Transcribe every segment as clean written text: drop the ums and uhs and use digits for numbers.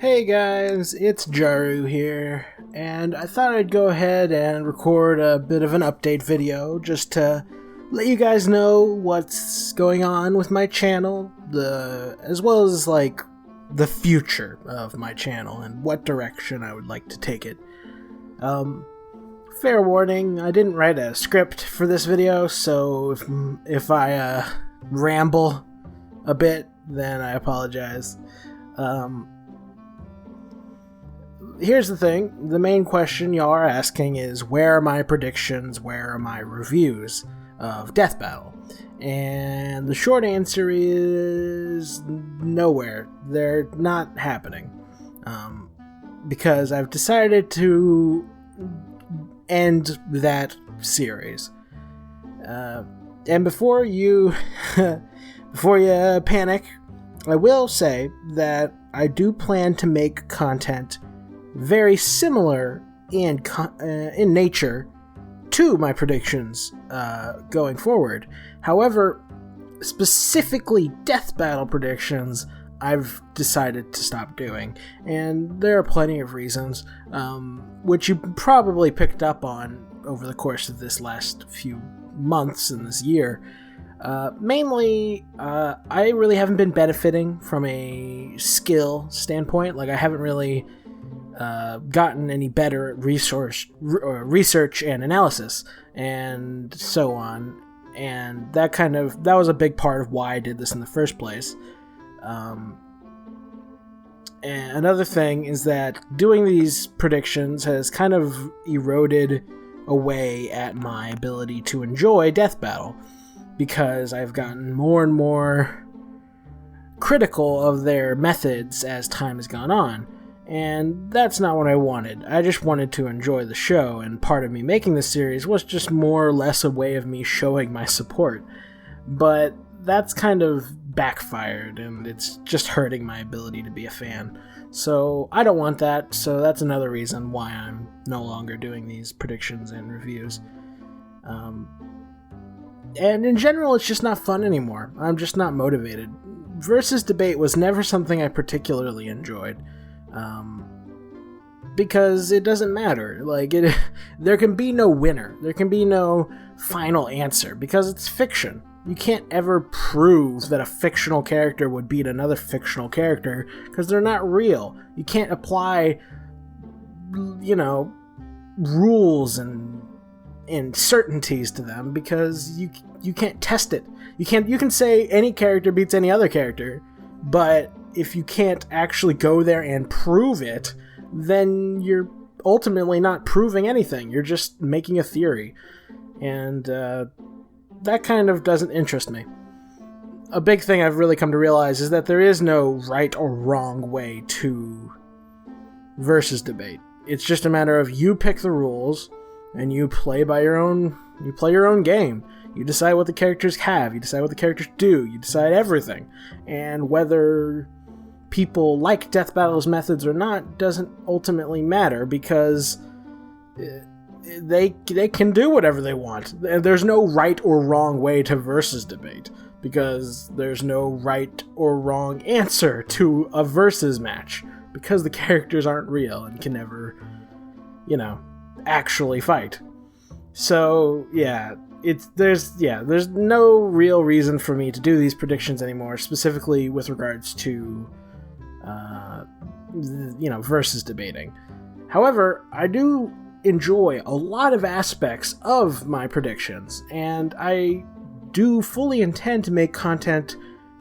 Hey guys, it's Jaru here, and I thought I'd go ahead and record a bit of an update video just to let you guys know what's going on with my channel, as well as the future of my channel and what direction I would like to take it. Fair warning, I didn't write a script for this video, so if I ramble a bit, then I apologize. Here's the thing, the main question y'all are asking is, where are my predictions, where are my reviews of Death Battle? And the short answer is nowhere. They're not happening. Because I've decided to end that series. And before you panic, I will say that I do plan to make content very similar in nature to my predictions going forward. However, specifically Death Battle predictions, I've decided to stop doing. And there are plenty of reasons, which you probably picked up on over the course of this last few months and this year. Mainly, I really haven't been benefiting from a skill standpoint. I haven't really gotten any better at research and analysis and so on, and that was a big part of why I did this in the first place. And another thing is that doing these predictions has kind of eroded away at my ability to enjoy Death Battle, because I've gotten more and more critical of their methods as time has gone on. And that's not what I wanted. I just wanted to enjoy the show, and part of me making this series was just more or less a way of me showing my support. But that's kind of backfired, and it's just hurting my ability to be a fan. So I don't want that, so that's another reason why I'm no longer doing these predictions and reviews. And in general, it's just not fun anymore. I'm just not motivated. Versus debate was never something I particularly enjoyed. Because it doesn't matter. There can be no winner. There can be no final answer, because it's fiction. You can't ever prove that a fictional character would beat another fictional character, because they're not real. You can't apply, rules and certainties to them, because you can't test it. You can say any character beats any other character, but if you can't actually go there and prove it, then you're ultimately not proving anything. You're just making a theory. And that kind of doesn't interest me. A big thing I've really come to realize is that there is no right or wrong way to versus debate. It's just a matter of you pick the rules and you play your own game. You decide what the characters have, you decide what the characters do, you decide everything. And whether people like Death Battle's methods or not doesn't ultimately matter, because they can do whatever they want. There's no right or wrong way to versus debate, because there's no right or wrong answer to a versus match, because the characters aren't real and can never, actually fight. So yeah, there's no real reason for me to do these predictions anymore, specifically with regards to versus debating. However, I do enjoy a lot of aspects of my predictions, and I do fully intend to make content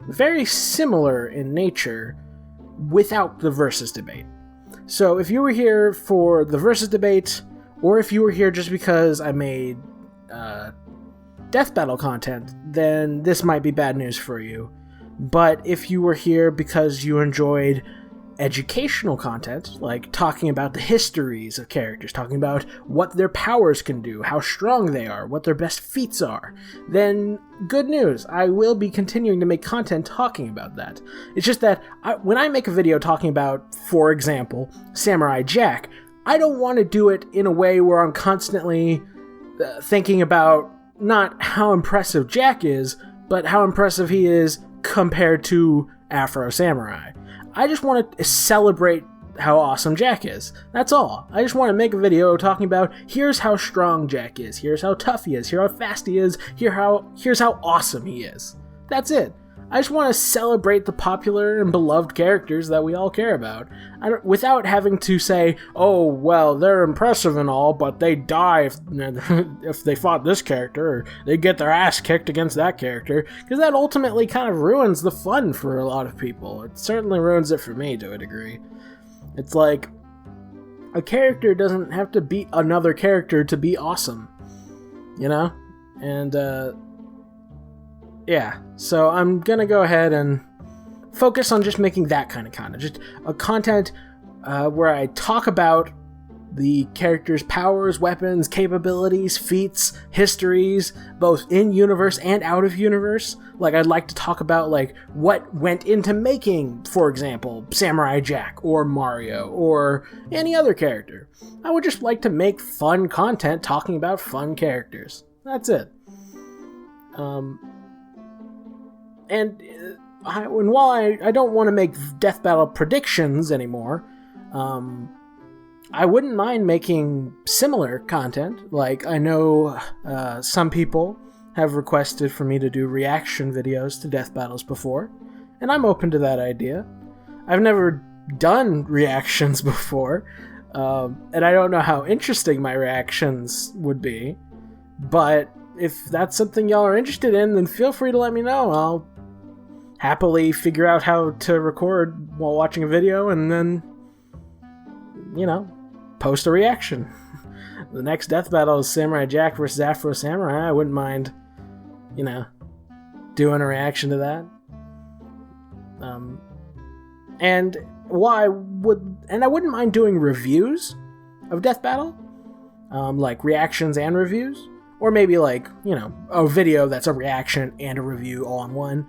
very similar in nature without the versus debate. So if you were here for the versus debate, or if you were here just because I made Death Battle content, then this might be bad news for you. But if you were here because you enjoyed educational content, like talking about the histories of characters, talking about what their powers can do, how strong they are, what their best feats are, then good news. I will be continuing to make content talking about that. It's just that when I make a video talking about, for example, Samurai Jack, I don't want to do it in a way where I'm constantly thinking about not how impressive Jack is, but how impressive he is compared to Afro Samurai. I just want to celebrate how awesome Jack is. That's all. I just want to make a video talking about here's how strong Jack is, here's how tough he is, here's how fast he is, here's how awesome he is. That's it. I just want to celebrate the popular and beloved characters that we all care about, without having to say, oh, well, they're impressive and all, but they die if they fought this character, or they get their ass kicked against that character, because that ultimately kind of ruins the fun for a lot of people. It certainly ruins it for me to a degree. It's like, a character doesn't have to beat another character to be awesome, you know? And, yeah, so I'm gonna go ahead and focus on just making that kind of content. Just a content where I talk about the characters' powers, weapons, capabilities, feats, histories, both in universe and out of universe. Like, I'd like to talk about, like, what went into making, for example, Samurai Jack or Mario or any other character. I would just like to make fun content talking about fun characters. That's it. And while I don't want to make Death Battle predictions anymore, I wouldn't mind making similar content. Like, I know some people have requested for me to do reaction videos to Death Battles before, and I'm open to that idea. I've never done reactions before, and I don't know how interesting my reactions would be, but if that's something y'all are interested in, then feel free to let me know. I'll happily figure out how to record while watching a video and then, you know, post a reaction. The next Death Battle is Samurai Jack versus Afro Samurai. I wouldn't mind, you know, doing a reaction to that. And I wouldn't mind doing reviews of Death Battle, like reactions and reviews, or maybe like, you know, a video that's a reaction and a review all in one.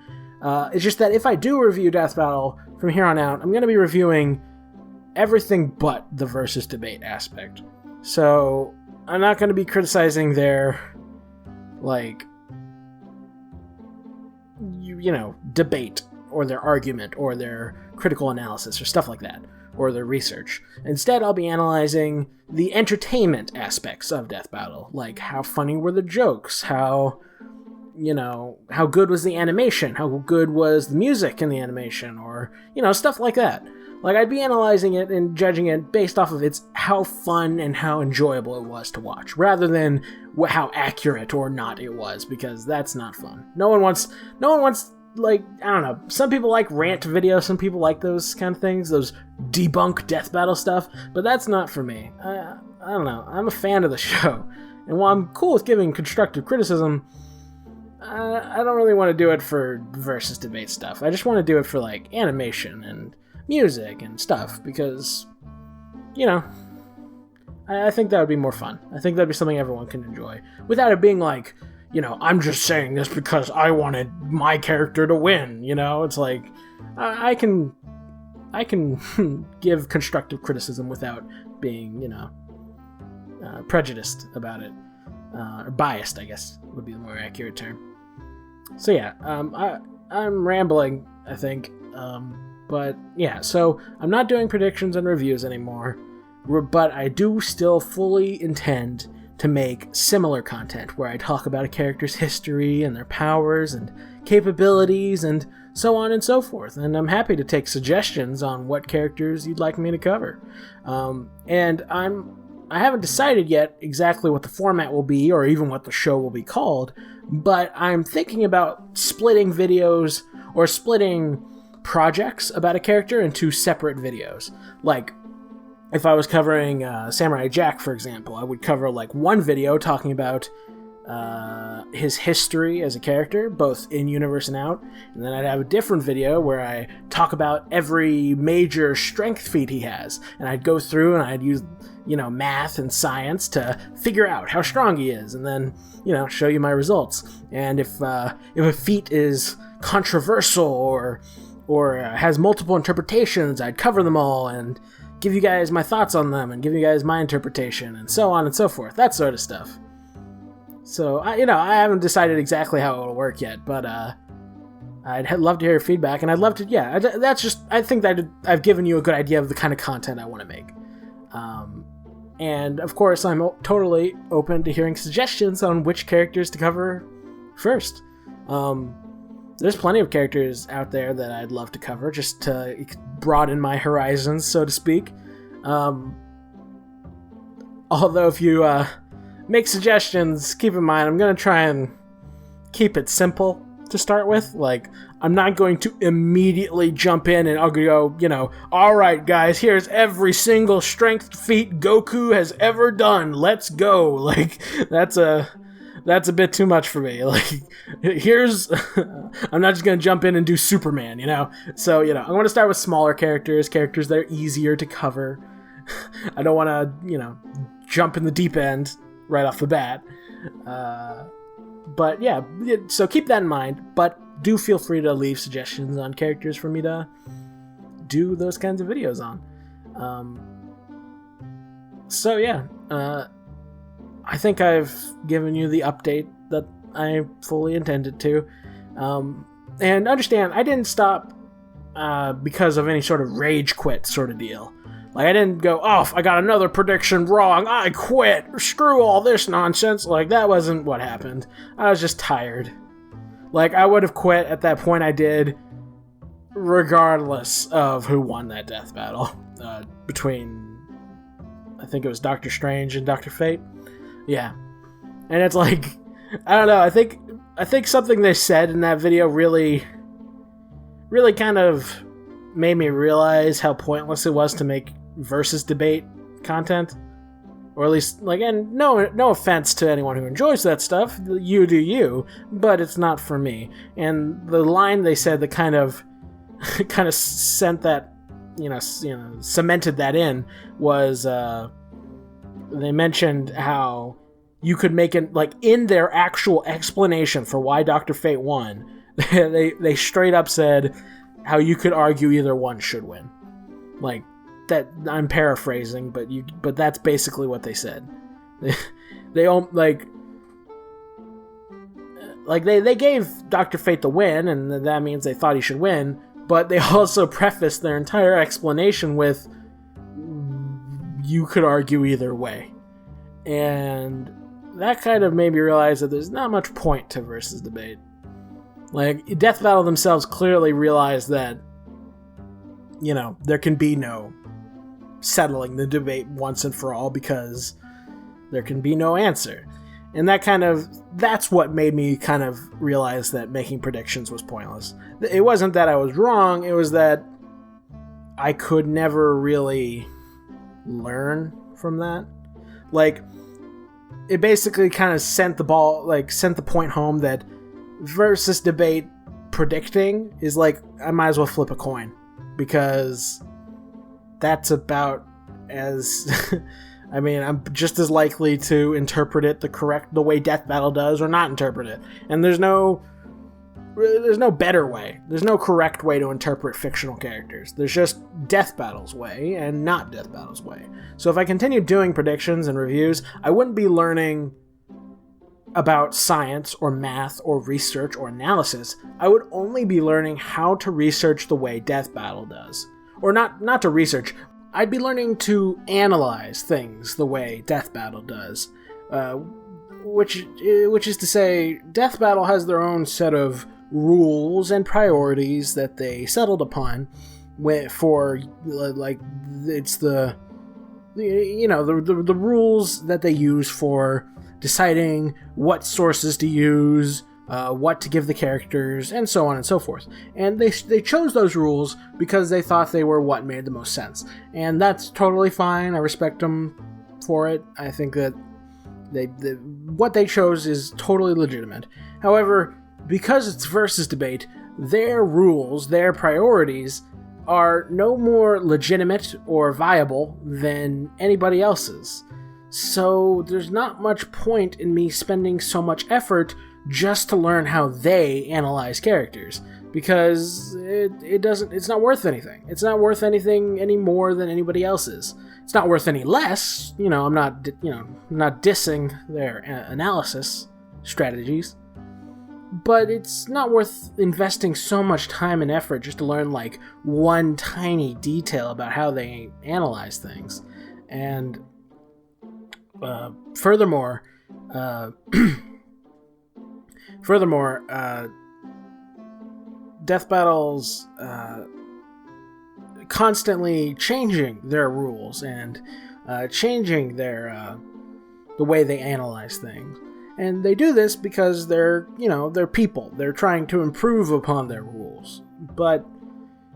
It's just that if I do review Death Battle from here on out, I'm going to be reviewing everything but the versus debate aspect. So I'm not going to be criticizing their, like, you know, debate or their argument or their critical analysis or stuff like that, or their research. Instead, I'll be analyzing the entertainment aspects of Death Battle, like how funny were the jokes, how, you know, how good was the animation, how good was the music in the animation, or, you know, stuff like that. Like, I'd be analyzing it and judging it based off of how fun and how enjoyable it was to watch, rather than how accurate or not it was, because that's not fun. No one wants, like, I don't know, some people like rant videos, some people like those kind of things, those debunk Death Battle stuff, but that's not for me. I don't know, I'm a fan of the show, and while I'm cool with giving constructive criticism, I don't really want to do it for versus debate stuff. I just want to do it for, like, animation and music and stuff, because, you know, I think that would be more fun. I think that'd be something everyone can enjoy, without it being like, you know, I'm just saying this because I wanted my character to win, you know? It's like, I can give constructive criticism without being, you know, prejudiced about it, or biased, I guess would be the more accurate term. So yeah, I'm rambling, I think, but yeah, so I'm not doing predictions and reviews anymore, but I do still fully intend to make similar content where I talk about a character's history and their powers and capabilities and so on and so forth. And I'm happy to take suggestions on what characters you'd like me to cover. And I haven't decided yet exactly what the format will be or even what the show will be called, but I'm thinking about splitting videos or splitting projects about a character into separate videos. Like, if I was covering Samurai Jack, for example, I would cover, like, one video talking about his history as a character, both in-universe and out, and then I'd have a different video where I talk about every major strength feat he has, and I'd go through and I'd use, you know, math and science to figure out how strong he is, and then, you know, show you my results. And if a feat is controversial or has multiple interpretations, I'd cover them all and give you guys my thoughts on them and give you guys my interpretation and so on and so forth, that sort of stuff. So, I haven't decided exactly how it'll work yet, but I'd love to hear your feedback, and I'd love to, I think that I've given you a good idea of the kind of content I want to make. And, of course, I'm totally open to hearing suggestions on which characters to cover first. There's plenty of characters out there that I'd love to cover, just to broaden my horizons, so to speak. Although, if you make suggestions, keep in mind, I'm going to try and keep it simple to start with. Like, I'm not going to immediately jump in and I'll go, alright guys, here's every single strength feat Goku has ever done. Let's go. Like, that's a bit too much for me. Like, here's... I'm not just going to jump in and do Superman, So, I'm going to start with smaller characters that are easier to cover. I don't want to, jump in the deep end right off the bat. But yeah, so keep that in mind, but do feel free to leave suggestions on characters for me to do those kinds of videos on. So yeah, I think I've given you the update that I fully intended to. And understand, I didn't stop because of any sort of rage quit sort of deal. Like, I didn't go, I got another prediction wrong, I quit, screw all this nonsense. Like, that wasn't what happened. I was just tired. Like, I would have quit at that point I did, regardless of who won that death battle. Between, I think it was Doctor Strange and Dr. Fate. Yeah. And it's like, I don't know, I think something they said in that video really kind of made me realize how pointless it was to make versus debate content, or at least, like, and no offense to anyone who enjoys that stuff, you do you, but it's not for me. And the line they said that kind of sent that, cemented that in was they mentioned how you could make it, like, in their actual explanation for why Dr. Fate won, they straight up said how you could argue either one should win. Like, that, I'm paraphrasing, but that's basically what they said. They gave Dr. Fate the win, and that means they thought he should win, but they also prefaced their entire explanation with, you could argue either way. And that kind of made me realize that there's not much point to versus debate. Like, Death Battle themselves clearly realized that, there can be no settling the debate once and for all because there can be no answer. And that's what made me kind of realize that making predictions was pointless. It wasn't that I was wrong, it was that I could never really learn from that. Like, it basically kind of sent the point home that versus debate predicting is like, I might as well flip a coin, because that's about as I'm just as likely to interpret it the way Death Battle does, or not interpret it. And there's no better way. There's no correct way to interpret fictional characters. There's just Death Battle's way and not Death Battle's way. So if I continued doing predictions and reviews, I wouldn't be learning about science or math or research or analysis. I would only be learning how to research the way Death Battle does. Or not to research. I'd be learning to analyze things the way Death Battle does. Which is to say, Death Battle has their own set of rules and priorities that they settled upon for, like, it's the rules that they use for deciding what sources to use, what to give the characters, and so on and so forth. And they chose those rules because they thought they were what made the most sense. And that's totally fine. I respect them for it. I think that what they chose is totally legitimate. However, because it's versus debate, their rules, their priorities, are no more legitimate or viable than anybody else's. So there's not much point in me spending so much effort just to learn how they analyze characters, because it's not worth anything. It's not worth anything any more than anybody else's. It's not worth any less. I'm not dissing their analysis strategies. but it's not worth investing so much time and effort just to learn like one tiny detail about how they analyze things. And furthermore, Death Battle's constantly changing their rules and changing their the way they analyze things. And they do this because they're people. They're trying to improve upon their rules.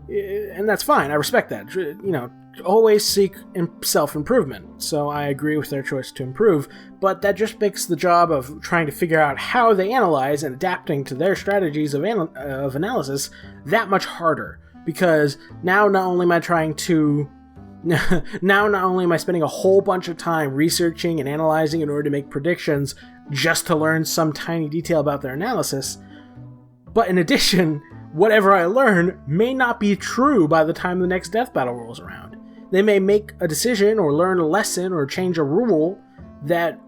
And that's fine. I respect that. Always seek self-improvement. So I agree with their choice to improve. But that just makes the job of trying to figure out how they analyze and adapting to their strategies of analysis that much harder. Because now not only am I spending a whole bunch of time researching and analyzing in order to make predictions just to learn some tiny detail about their analysis, but in addition, whatever I learn may not be true by the time the next Death Battle rolls around. They may make a decision or learn a lesson or change a rule that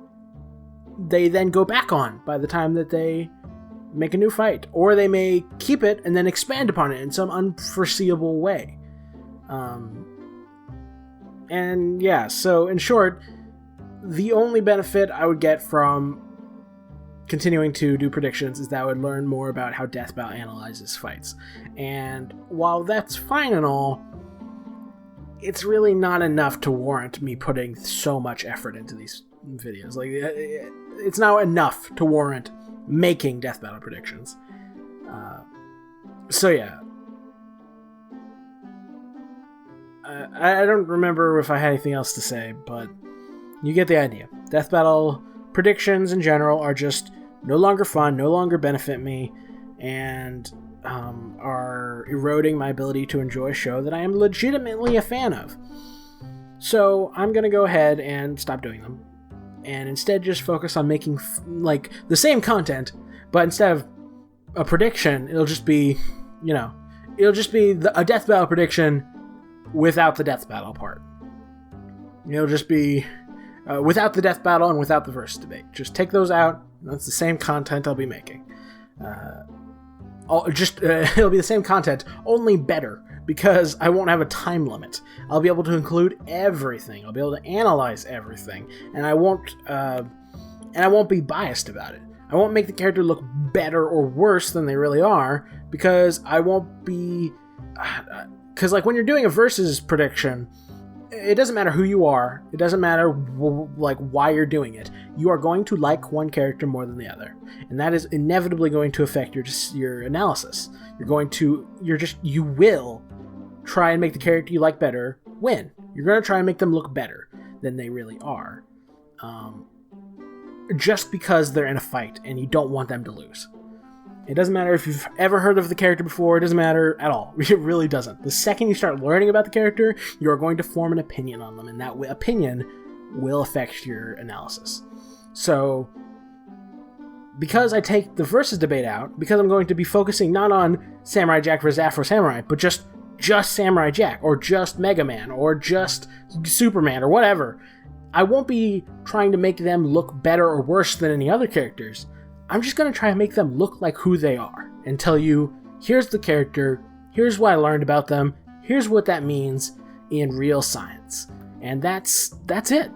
they then go back on by the time that they make a new fight. Or they may keep it and then expand upon it in some unforeseeable way. And yeah, so in short, the only benefit I would get from continuing to do predictions is that I would learn more about how Death Battle analyzes fights. And while that's fine and all, it's really not enough to warrant me putting so much effort into these videos. Like, it's not enough to warrant making Death Battle predictions. So yeah. I don't remember if I had anything else to say, but you get the idea. Death Battle predictions in general are just no longer fun, no longer benefit me, and are eroding my ability to enjoy a show that I am legitimately a fan of. So I'm going to go ahead and stop doing them, and instead just focus on making the same content, but instead of a prediction, it'll just be a Death Battle prediction without the Death Battle part. It'll just be without the Death Battle and without the versus debate. Just take those out. That's the same content I'll be making. It'll be the same content, only better, because I won't have a time limit. I'll be able to include everything. I'll be able to analyze everything, and I won't be biased about it. I won't make the character look better or worse than they really are, because I won't be. Because when you're doing a versus prediction, it doesn't matter who you are. It doesn't matter why you're doing it. You are going to like one character more than the other, and that is inevitably going to affect your analysis. You will try and make the character you like better win. You're going to try and make them look better than they really are, just because they're in a fight and you don't want them to lose. It doesn't matter if you've ever heard of the character before. It doesn't matter at all. It really doesn't. The second you start learning about the character, you're going to form an opinion on them, and that opinion will affect your analysis. So, because I take the versus debate out, because I'm going to be focusing not on Samurai Jack versus Afro Samurai, but just Samurai Jack, or just Mega Man, or just Superman, or whatever, I won't be trying to make them look better or worse than any other characters. I'm just going to try and make them look like who they are and tell you, here's the character, here's what I learned about them, here's what that means in real science. And that's it.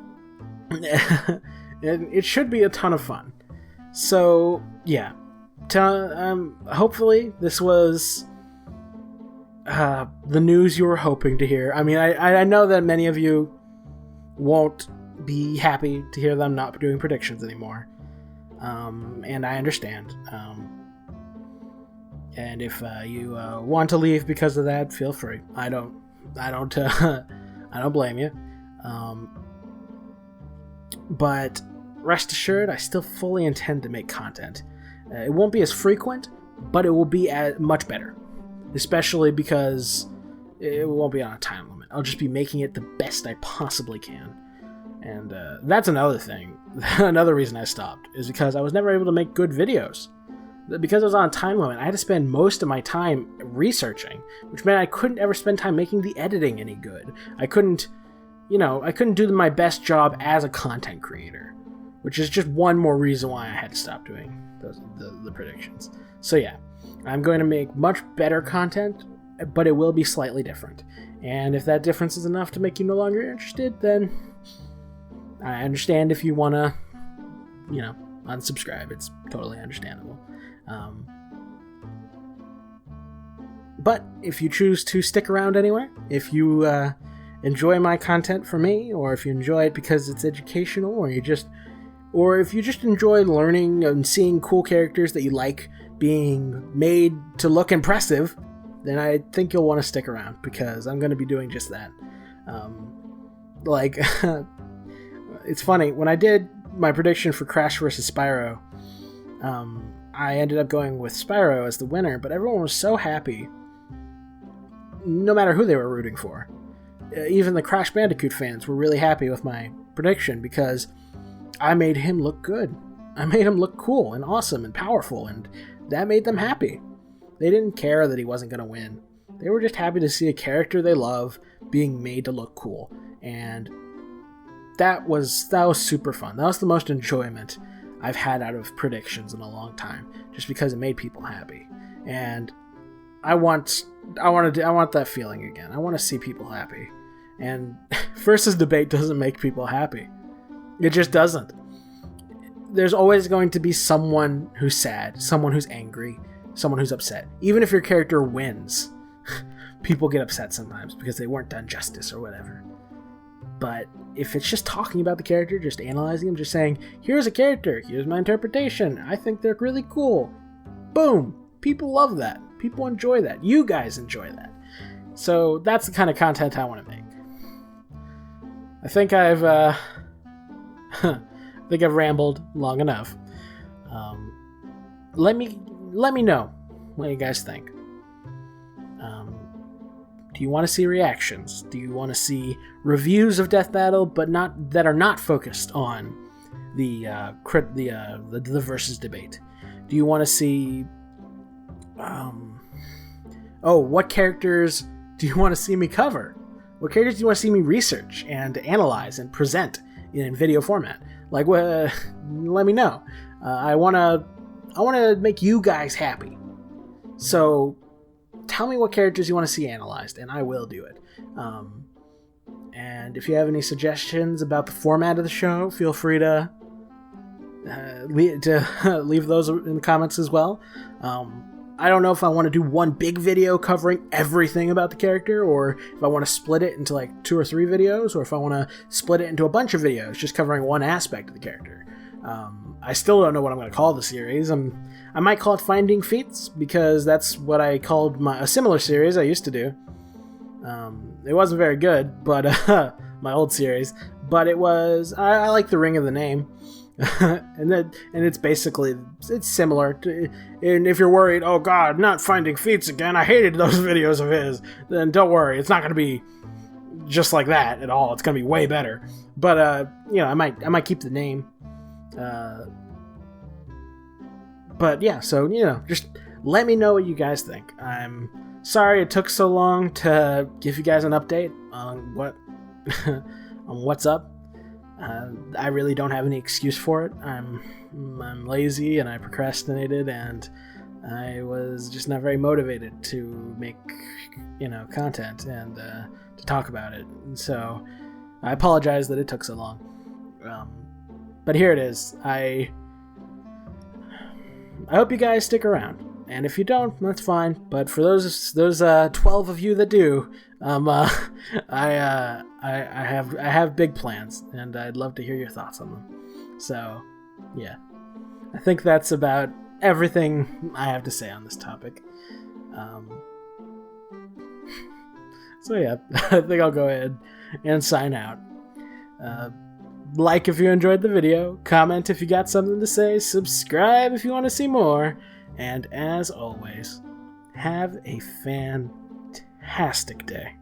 And it should be a ton of fun. So, yeah. Hopefully this was the news you were hoping to hear. I mean, I know that many of you won't be happy to hear them not doing predictions anymore. And I understand. And if you want to leave because of that, feel free. I don't blame you. But rest assured, I still fully intend to make content. It won't be as frequent, but it will be much better. Especially because it won't be on a time limit. I'll just be making it the best I possibly can. And that's another thing. Another reason I stopped is because I was never able to make good videos. Because I was on a time limit, I had to spend most of my time researching, which meant I couldn't ever spend time making the editing any good. I couldn't do my best job as a content creator. which is just one more reason why I had to stop doing the predictions. So yeah, I'm going to make much better content, but it will be slightly different. And if that difference is enough to make you no longer interested, then I understand if you want to, unsubscribe. It's totally understandable. But if you choose to stick around anyway, if you enjoy my content for me, or if you enjoy it because it's educational, or if you just enjoy learning and seeing cool characters that you like being made to look impressive, then I think you'll want to stick around, because I'm going to be doing just that. It's funny, when I did my prediction for Crash vs. Spyro, I ended up going with Spyro as the winner, but everyone was so happy, no matter who they were rooting for. Even the Crash Bandicoot fans were really happy with my prediction, because I made him look good. I made him look cool and awesome and powerful, and that made them happy. They didn't care that he wasn't going to win. They were just happy to see a character they love being made to look cool. And that was super fun. That was the most enjoyment I've had out of predictions in a long time, just because it made people happy. And I want that feeling again. I want to see people happy. And versus debate doesn't make people happy. It just doesn't. There's always going to be someone who's sad, someone who's angry, someone who's upset. Even if your character wins, people get upset sometimes because they weren't done justice or whatever. But if it's just talking about the character, just analyzing them, just saying, here's a character, here's my interpretation, I think they're really cool. Boom! People love that. People enjoy that. You guys enjoy that. So that's the kind of content I want to make. I think I've rambled long enough. Let me know what you guys think. Do you want to see reactions? Do you want to see reviews of Death Battle, but that are not focused on the versus debate? Do you want to see what characters do you want to see me cover? What characters do you want to see me research and analyze and present in video format? Let me know. I want to make you guys happy. So tell me what characters you want to see analyzed, and I will do it. And if you have any suggestions about the format of the show, feel free to leave those in the comments as well. I don't know if I want to do one big video covering everything about the character, or if I want to split it into like 2 or 3 videos, or if I want to split it into a bunch of videos just covering one aspect of the character. I still don't know what I'm going to call the series. I might call it Finding Feats, because that's what I called a similar series I used to do. It wasn't very good, but my old series. But it was, I like the ring of the name. and it's basically, it's similar to, and if you're worried, oh god, not Finding Feats again, I hated those videos of his, then don't worry, it's not going to be just like that at all. It's going to be way better. But I might keep the name. But yeah, so just let me know what you guys think. I'm sorry it took so long to give you guys an update on what's up. I really don't have any excuse for it. I'm lazy, and I procrastinated, and I was just not very motivated to make content and to talk about it. And so I apologize that it took so long. But here it is. I hope you guys stick around, and if you don't, that's fine. But for those 12 of you that do, I have big plans, and I'd love to hear your thoughts on them. So, yeah, I think that's about everything I have to say on this topic. So yeah, I think I'll go ahead and sign out. Like if you enjoyed the video, comment if you got something to say, subscribe if you want to see more, and as always, have a fantastic day.